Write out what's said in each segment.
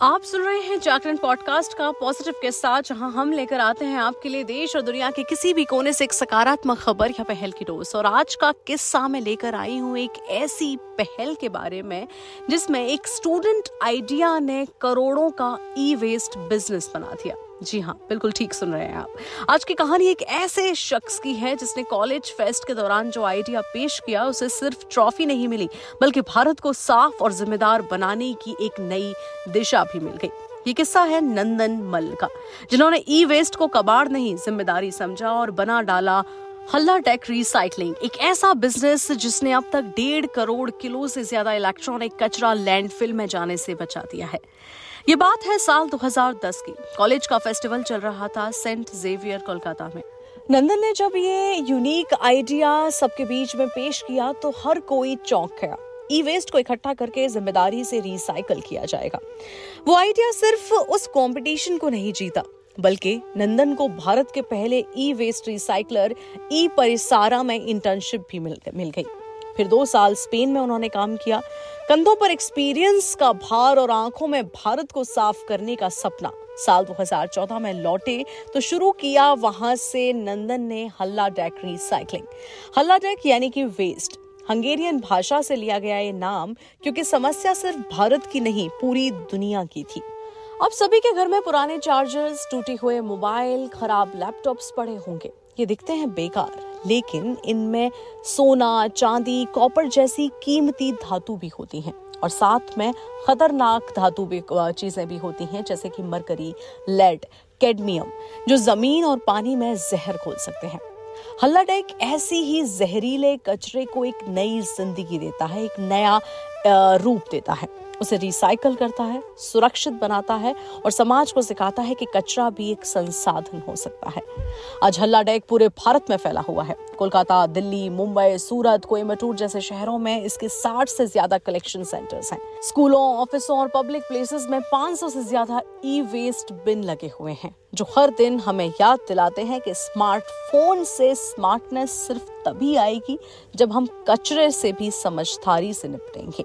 आप सुन रहे हैं जागरण पॉडकास्ट का पॉजिटिव किस्सा, जहां हम लेकर आते हैं आपके लिए देश और दुनिया के किसी भी कोने से एक सकारात्मक खबर या पहल की डोज। और आज का किस्सा मैं लेकर आई हूं एक ऐसी पहल के बारे में जिसमें एक स्टूडेंट आइडिया ने करोड़ों का ई वेस्ट बिजनेस बना दिया। जी हाँ, बिल्कुल ठीक सुन रहे हैं आप। आज की कहानी एक ऐसे शख्स की है जिसने कॉलेज फेस्ट के दौरान जो आइडिया पेश किया, उसे सिर्फ ट्रॉफी नहीं मिली बल्कि भारत को साफ और जिम्मेदार बनाने की एक नई दिशा भी मिल गई। ये किस्सा है नंदन मल्ल का, जिन्होंने ई वेस्ट को कबाड़ नहीं जिम्मेदारी समझा और बना डाला हल्लाटेक रिसाइकलिंग, एक ऐसा बिजनेस जिसने अब तक 1.5 करोड़ किलो से ज्यादा इलेक्ट्रॉनिक कचरा लैंडफिल में जाने से बचा दिया है। ये बात है साल 2010 की। कॉलेज का फेस्टिवल चल रहा था सेंट जेवियर कोलकाता में। नंदन ने जब ये यूनिक आइडिया सबके बीच में पेश किया तो हर कोई चौंक गया। ई वेस्ट को इकट्ठा करके जिम्मेदारी से रिसाइकल किया जाएगा। वो आइडिया सिर्फ उस कंपटीशन को नहीं जीता, बल्कि नंदन को भारत के पहले ई वेस्ट रिसाइकलर ई परिसारा में इंटर्नशिप भी मिल गई। फिर 2 साल स्पेन में उन्होंने काम किया। कंधों पर एक्सपीरियंस का भार और आंखों में भारत को साफ करने का सपना। साल 2014 में लौटे तो शुरू किया वहां से नंदन ने हल्लाटेक रिसाइकलिंग। हल्लाटेक यानी कि वेस्ट, हंगेरियन भाषा से लिया गया ये नाम क्योंकि समस्या सिर्फ भारत की नहीं पूरी दुनिया की थी। अब सभी के घर में पुराने चार्जर्स, टूटे हुए मोबाइल, खराब लैपटॉप्स पड़े होंगे। ये दिखते हैं बेकार, लेकिन इनमें सोना, चांदी, कॉपर जैसी कीमती धातु भी होती हैं और साथ में खतरनाक धातु भी चीजें भी होती हैं, जैसे कि मरकरी, लेड, कैडमियम, जो जमीन और पानी में जहर घोल सकते हैं। हल्लाटेक ऐसी ही जहरीले कचरे को एक नई जिंदगी देता है, एक नया रूप देता है। उसे रिसाइकल करता है, सुरक्षित बनाता है और समाज को सिखाता है कि कचरा भी एक संसाधन हो सकता है। आज हल्लाटेक पूरे भारत में फैला हुआ है। कोलकाता, दिल्ली, मुंबई, सूरत, कोयम्बटूर जैसे शहरों में इसके 60 से ज्यादा कलेक्शन सेंटर्स हैं। स्कूलों, ऑफिसों और पब्लिक प्लेसेस में 500 से ज्यादा ई वेस्ट बिन लगे हुए हैं, जो हर दिन हमें याद दिलाते हैं कि स्मार्टफोन से स्मार्टनेस सिर्फ तभी आएगी जब हम कचरे से भी समझदारी से निपटेंगे।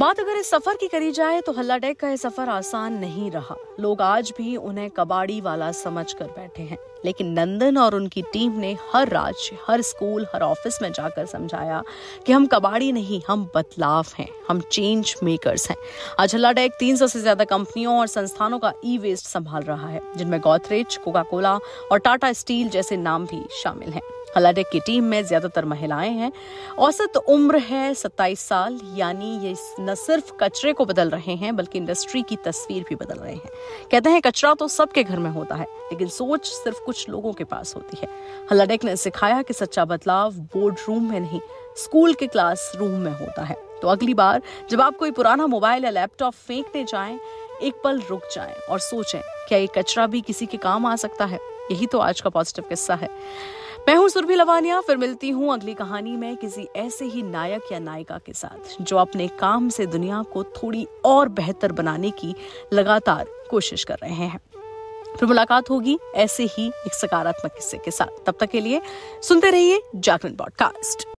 बात अगर इस सफर की करी जाए तो हल्लाटेक का ये सफर आसान नहीं रहा। लोग आज भी उन्हें कबाड़ी वाला समझ कर बैठे हैं, लेकिन नंदन और उनकी टीम ने हर राज्य, हर स्कूल, हर ऑफिस में जाकर समझाया कि हम कबाड़ी नहीं, हम बदलाव हैं, हम चेंज मेकर्स हैं। आज हल्लाटेक 300 से ज्यादा कंपनियों और संस्थानों का ई वेस्ट संभाल रहा है, जिनमें गोदरेज, कोका कोला और टाटा स्टील जैसे नाम भी शामिल हैं। हल्लाटेक की टीम में ज्यादातर महिलाएं हैं। औसत उम्र है 27 साल, यानी ये न सिर्फ कचरे को बदल रहे हैं बल्कि इंडस्ट्री की तस्वीर भी बदल रहे हैं। कहते हैं कचरा तो सबके घर में होता है, लेकिन सोच सिर्फ कुछ लोगों के पास होती है। हल्लाटेक ने सिखाया कि सच्चा बदलाव बोर्ड रूम में नहीं, स्कूल के क्लास रूम में होता है। तो अगली बार जब आप कोई पुराना मोबाइल या लैपटॉप फेंकने जाएं, एक पल रुक जाएं और सोचें, क्या ये कचरा भी किसी के काम आ सकता है? यही तो आज का पॉजिटिव किस्सा है। मैं हूं सुरभि लवानिया। फिर मिलती हूं अगली कहानी में किसी ऐसे ही नायक या नायिका के साथ जो अपने काम से दुनिया को थोड़ी और बेहतर बनाने की लगातार कोशिश कर रहे हैं। फिर मुलाकात होगी ऐसे ही एक सकारात्मक किस्से के साथ। तब तक के लिए सुनते रहिए जागरण पॉडकास्ट।